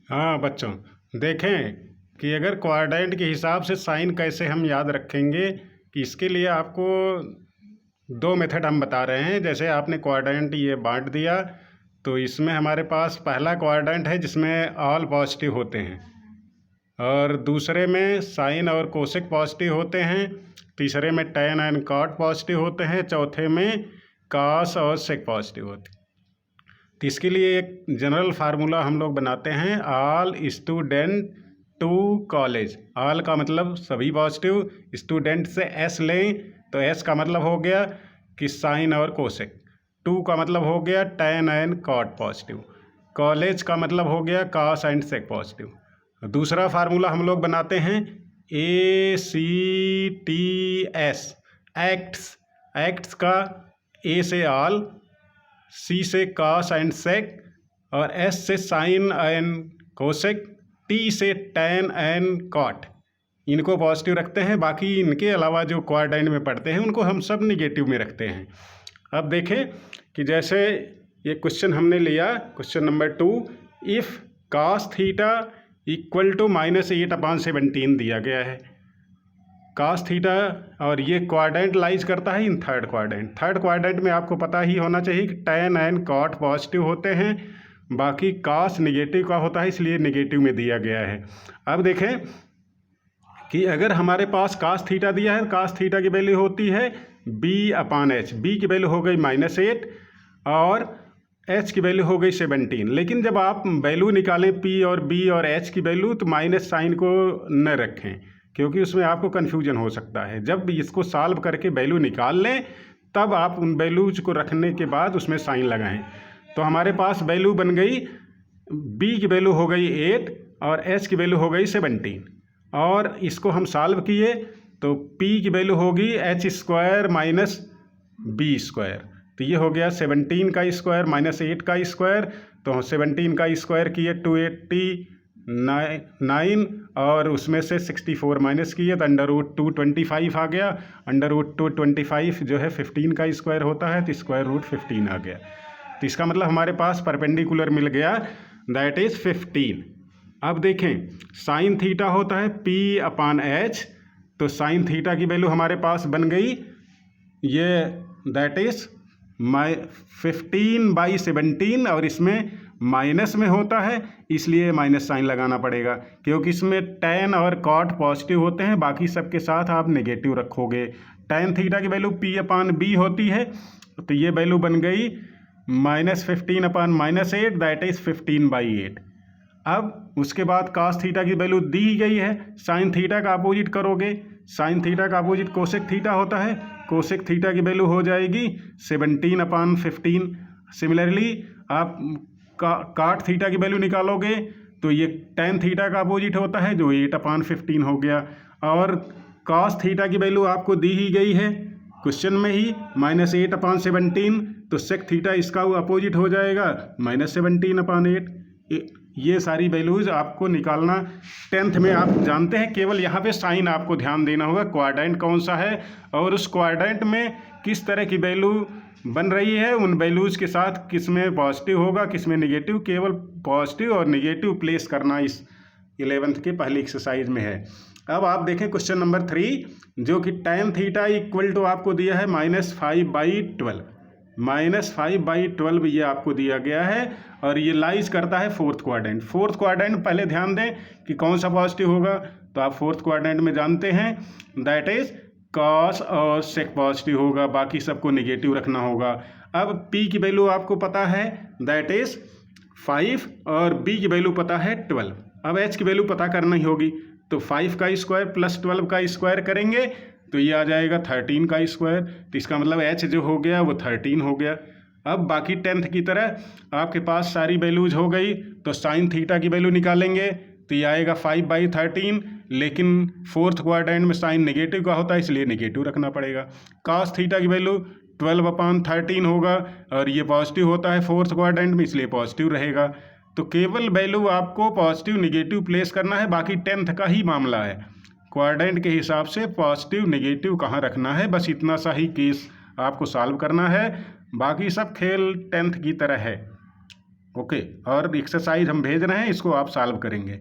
हाँ बच्चों, देखें कि अगर क्वाड्रेंट के हिसाब से साइन कैसे हम याद रखेंगे, कि इसके लिए आपको दो मेथड हम बता रहे हैं। जैसे आपने क्वाड्रेंट ये बांट दिया, तो इसमें हमारे पास पहला क्वाड्रेंट है जिसमें ऑल पॉजिटिव होते हैं, और दूसरे में साइन और कोसेक पॉजिटिव होते हैं, तीसरे में टैन एंड कॉट पॉजिटिव होते हैं, चौथे में कॉस और सेक पॉजिटिव होते हैं। तो इसके लिए एक जनरल फार्मूला हम लोग बनाते हैं, all student to college. All का मतलब सभी पॉजिटिव, स्टूडेंट से एस लें तो एस का मतलब हो गया कि साइन और कोसेक, टू का मतलब हो गया tan and cot positive, college का मतलब हो गया कॉस एंड सेक पॉजिटिव। दूसरा फार्मूला हम लोग बनाते हैं ACTS, एक्ट्स। एक्ट्स का ए से ऑल, सी से कॉस एंड सेक, और एस से साइन एंड कोसेक, टी से टैन एंड कॉट। इनको पॉजिटिव रखते हैं, बाकी इनके अलावा जो क्वाड्रेंट में पढ़ते हैं उनको हम सब निगेटिव में रखते हैं। अब देखें कि जैसे ये क्वेश्चन हमने लिया, question number 2, if cos theta equal to -8/17 दिया गया है। cos थीटा, और ये क्वाड्रेंट लाइज करता है in third quadrant. Third quadrant में आपको पता ही होना चाहिए कि टैन एंड कॉट पॉजिटिव होते हैं, बाकी cos निगेटिव का होता है, इसलिए निगेटिव में दिया गया है। अब देखें कि अगर हमारे पास cos थीटा दिया है, cos थीटा की वैल्यू होती है B/H। B की वैल्यू हो गई -8 और H की वैल्यू हो गई 17। लेकिन जब आप वैल्यू निकालें P और B और H की वैल्यू, तो माइनस साइन को न रखें, क्योंकि उसमें आपको कन्फ्यूजन हो सकता है। जब इसको सॉल्व करके वैल्यू निकाल लें, तब आप उन वैल्यूज को रखने के बाद उसमें साइन लगाएं। तो हमारे पास वैल्यू बन गई, B की वैल्यू हो गई 8 और H की वैल्यू हो गई 17, और इसको हम सॉल्व किए तो P की वैल्यू होगी H² - B²। तो ये हो गया 17 का स्क्वायर -8 का स्क्वायर, तो 17 का स्क्वायर किए 289, और उसमें से 64 माइनस किए तो √225 आ गया। √225 जो है 15 का स्क्वायर होता है, तो √15 आ गया। तो इसका मतलब हमारे पास परपेंडिकुलर मिल गया, दैट इज़ 15। अब देखें, साइन थीटा होता है P/H, तो साइन थीटा की वैल्यू हमारे पास बन गई ये, दैट इज़ 15/17, और इसमें माइनस में होता है, इसलिए माइनस साइन लगाना पड़ेगा, क्योंकि इसमें टैन और कॉट पॉजिटिव होते हैं, बाकी सबके साथ आप नेगेटिव रखोगे। टैन थीटा की वैल्यू P/B होती है, तो ये वैल्यू बन गई -15/-8, दैट इज़ 15/8। अब उसके बाद cos थीटा की वैल्यू दी ही गई है, साइन थीटा का अपोजिट करोगे, साइन थीटा का अपोजिट कोसेक थीटा होता है, कोसेक थीटा की वैल्यू हो जाएगी 17/15। सिमिलरली आप काट थीटा की वैल्यू निकालोगे तो ये टैन थीटा का अपोजिट होता है, जो 8/15 हो गया। और cos थीटा की वैल्यू आपको दी ही गई है क्वेश्चन में ही, -8/17, तो सेक थीटा इसका अपोजिट हो जाएगा -17/8। ये सारी वैल्यूज आपको निकालना 10th में आप जानते हैं। केवल यहाँ पे साइन आपको ध्यान देना होगा, क्वाड्रेंट कौन सा है और उस क्वाड्रेंट में किस तरह की वैल्यू बन रही है, उन वैल्यूज़ के साथ किस में पॉजिटिव होगा किस में निगेटिव। केवल पॉजिटिव और निगेटिव प्लेस करना इस 11th के पहली एक्सरसाइज में है। अब आप देखें क्वेश्चन नंबर 3, जो कि tan थीटा इक्वल टू आपको दिया है -5/12। -5/12 ये आपको दिया गया है, और ये लाइज करता है फोर्थ क्वाड्रेंट। फोर्थ क्वाड्रेंट पहले ध्यान दें कि कौन सा पॉजिटिव होगा, तो आप फोर्थ क्वाड्रेंट में जानते हैं दैट इज कॉस और सेक पॉजिटिव होगा, बाकी सबको निगेटिव रखना होगा। अब P की वैल्यू आपको पता है दैट इज 5, और B की वैल्यू पता है 12। अब H की वैल्यू पता करनी होगी, तो 5 का स्क्वायर प्लस 12 का स्क्वायर करेंगे तो ये आ जाएगा 13 का स्क्वायर। तो इसका मतलब H जो हो गया वो 13 हो गया। अब बाकी 10th की तरह आपके पास सारी वैल्यूज हो गई, तो साइन थीटा की वैल्यू निकालेंगे तो ये आएगा 5/13, लेकिन फोर्थ क्वाड्रेंट में साइन नेगेटिव का होता है, इसलिए नेगेटिव रखना पड़ेगा। कॉस थीटा की वैल्यू 12/13 होगा, और ये पॉजिटिव होता है फोर्थ क्वाड्रेंट में, इसलिए पॉजिटिव रहेगा। तो केवल वैल्यू आपको पॉजिटिव निगेटिव प्लेस करना है, बाकी 10th का ही मामला है, क्वाड्रेंट के हिसाब से पॉजिटिव निगेटिव कहाँ रखना है, बस इतना सा ही केस आपको सॉल्व करना है। बाकी सब खेल 10th की तरह है। ओके, और एक्सरसाइज हम भेज रहे हैं, इसको आप सॉल्व करेंगे।